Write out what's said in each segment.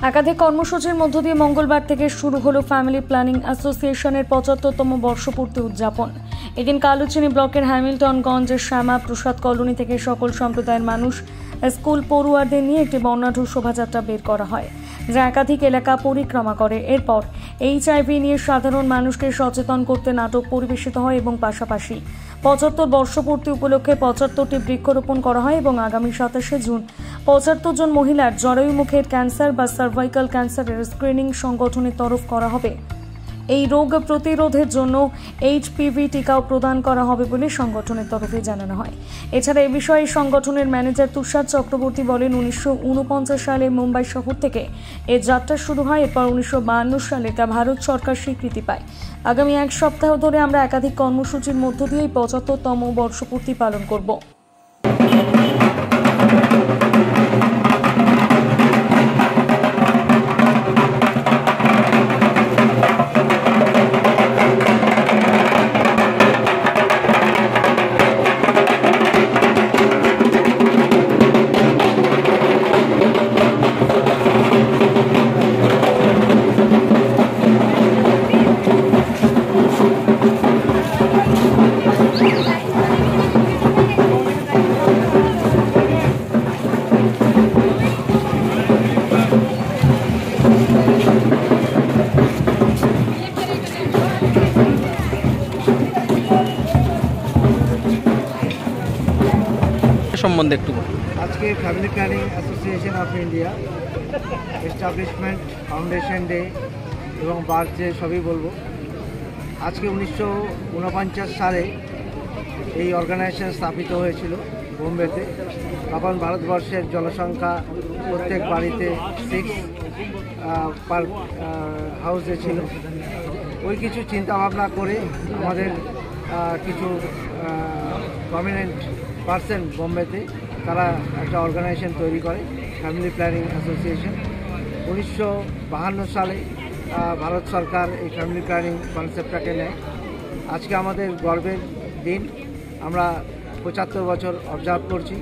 একাধিক কর্মসূচির মধ্য দিয়ে মঙ্গলবার থেকে শুরু হলো ফ্যামিলি প্ল্যানিং অ্যাসোসিয়েশনের ৭৫তম বর্ষপূর্তি উদযাপন। এদিন কালুচিনি ব্লকের হ্যামিল্টনগঞ্জের শ্যামা প্রসাদ কলোনি থেকে সকল সম্প্রদায়ের মানুষ, স্কুল পড়ুয়ারদের নিয়ে একটি বর্ণাঢ্য শোভাযাত্রা বের করা হয়, যা একাধিক এলাকা পরিক্রমা করে। এরপর HIV নিয়ে সাধারণ মানুষকে সচেতন করতে নাটক পরিবেশিত হয় এবং পাশাপাশি ৭৫ বর্ষপূর্তি উপলক্ষে ৭৫টি বৃক্ষরোপণ করা হয় এবং আগামী ২৭শে জুন ৭৫ জন মহিলার জরায়ুমুখের ক্যান্সার বা সার্ভাইকাল ক্যান্সারের স্ক্রিনিং সংগঠনের তরফ করা হবে। এই রোগ প্রতিরোধের জন্য HPV টিকাও প্রদান করা হবে বলে সংগঠনের তরফে জানানো হয়। এছাড়া এ বিষয়ে সংগঠনের ম্যানেজার তুষার চক্রবর্তী বলেন, 1949 সালে মুম্বাই শহর থেকে এর যাত্রা শুরু হয়। এরপর 1952 সালে তা ভারত সরকার স্বীকৃতি পায়। আগামী এক সপ্তাহ ধরে আমরা একাধিক কর্মসূচির মধ্য দিয়ে ৭৫তম বর্ষপূর্তি পালন করব। সম্বন্ধে একটু আজকে family planning association of India establishment foundation day এবং বার্থডে সবই বলবো। আজকে 1949 সালে এই অর্গানাইজেশন স্থাপিত হয়েছিল বোম্বেতে। তখন ভারতবর্ষের জনসংখ্যা প্রত্যেক বাড়িতে 6 পার হাউসে ছিল। ওই কিছু চিন্তাভাবনা করে আমাদের কিছু প্রমিনেন্ট পার্সন বোম্বেতে তারা একটা অর্গানাইজেশন তৈরি করে, ফ্যামিলি প্ল্যানিং অ্যাসোসিয়েশন। 1952 সালে ভারত সরকার এই ফ্যামিলি প্ল্যানিং কনসেপ্টটাকে নেয়। আজকে আমাদের গর্বের দিন। আমরা ৭৫ বছর অবজার্ভ করছি,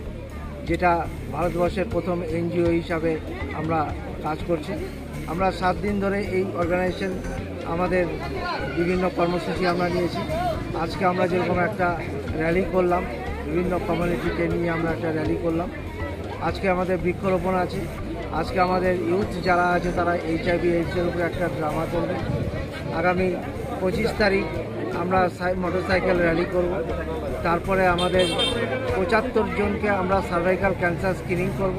যেটা ভারতবর্ষের প্রথম NGO হিসাবে আমরা কাজ করছি। আমরা 7 দিন ধরে এই অর্গানাইজেশন আমাদের বিভিন্ন কর্মসূচি আমরা নিয়েছি। আজকে আমরা যেরকম একটা র্যালি করলাম, বিভিন্ন কমিউনিটিকে নিয়ে আমরা একটা র্যালি করলাম। আজকে আমাদের বৃক্ষরোপণ আছে। আজকে আমাদের ইউথ যারা আছে তারা HIV/AIDS-এর উপরে একটা ড্রামা করবে। আগামী 25 তারিখ আমরা মোটরসাইকেল র্যালি করব। তারপরে আমাদের 75 জনকে আমরা সার্ভাইকাল ক্যান্সার স্ক্রিনিং করব।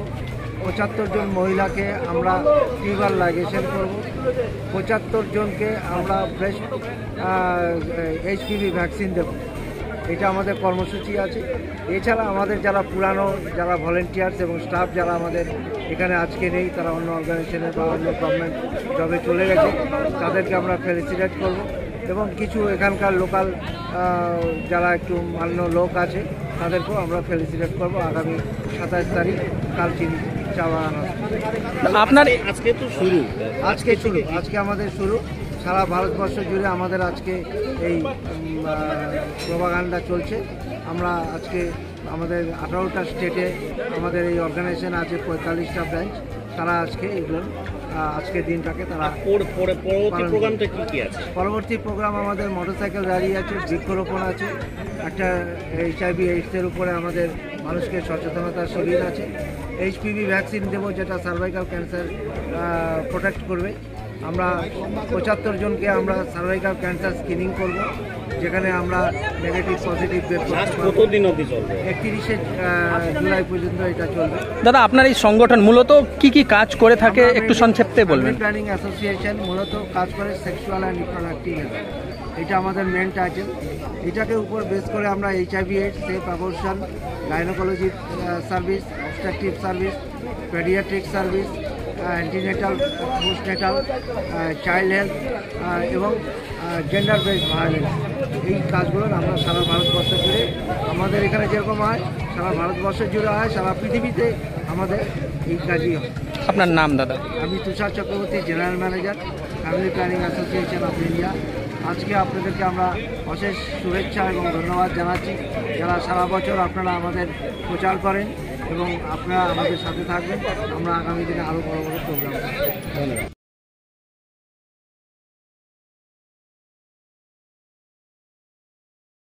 75 জন মহিলাকে আমরা ফিভার লাইগেশন করব। 75 জনকে আমরা ব্রেস্ট HPV ভ্যাকসিন দেব। এটা আমাদের কর্মসূচি আছে। এছাড়া আমাদের যারা পুরানো যারা ভলেন্টিয়ার্স এবং স্টাফ যারা আমাদের এখানে আজকে নেই, তারা অন্য অর্গানাইজেশনে বা অন্য গভর্নমেন্ট জবে চলে গেছে, তাদেরকে আমরা ফেলিসিটেট করব। এবং কিছু এখানকার লোকাল যারা একটু মান্য লোক আছে তাদেরকেও আমরা ফেলিসিটেট করব আগামী 27 তারিখ কালচিনি চা বাগান। আপনার আজকে তো শুরু, আজকে আমাদের শুরু। সারা ভারতবর্ষ জুড়ে আমাদের আজকে এই প্রোপাগান্ডা চলছে। আমরা আজকে আমাদের 18টা স্টেটে আমাদের এই অর্গানাইজেশন আছে, 45টা ব্রাঞ্চ। তারা আজকে এগুলো আজকে দিনটাকে তারা পরবর্তী প্রোগ্রাম আমাদের মোটরসাইকেল র্যালি আছে, বৃক্ষরোপণ আছে, একটা HIV/AIDS-এর উপরে আমাদের মানুষকে সচেতনতা শিবির আছে, HPV ভ্যাকসিন দেবো যেটা সার্ভাইকাল ক্যান্সার প্রোটেক্ট করবে। আমরা 75 জনকে আমরা সার্ভাইকাল ক্যান্সার স্ক্রিনিং করব, যেখানে আমরা নেগেটিভ পজিটিভ বের করব। কতদিন অবধি চলবে? 31শে জুলাই পর্যন্ত এটা চলবে। দাদা, আপনার এই সংগঠন মূলত কি কি কাজ করে থাকে একটু সংক্ষেপে বলবেন? ফ্যামিলি প্ল্যানিং অ্যাসোসিয়েশন মূলত কাজ করে সেক্সুয়াল অ্যান্ড রিপ্রোডাক্টিভ হেলথ। এটা আমাদের মেন টাইটেল। এটাকে উপর বেস করে আমরা HIV/AIDS, safe abortion, gynaecology service, obstructive service, paediatric service, antenatal, postnatal, child health এবং জেন্ডার বেসড ভায়োলেন্স, এই কাজগুলোর আমরা সারা ভারতবর্ষ জুড়ে, আমাদের এখানে যেরকম হয় সারা ভারতবর্ষ জুড়ে হয়, সারা পৃথিবীতে আমাদের এই কাজই হয়। আপনার নাম দাদা? আমি Tushar Chakraborty, general manager, family planning association of India. আজকে আপনাদেরকে আমরা অশেষ শুভেচ্ছা এবং ধন্যবাদ জানাচ্ছি, যারা সারা বছর আপনারা আমাদের প্রচার করেন এবং আপনারা আমাদের সাথে থাকবেন। আমরা আগামী দিনে আরও বড় বড় প্রোগ্রাম ধন্যবাদ।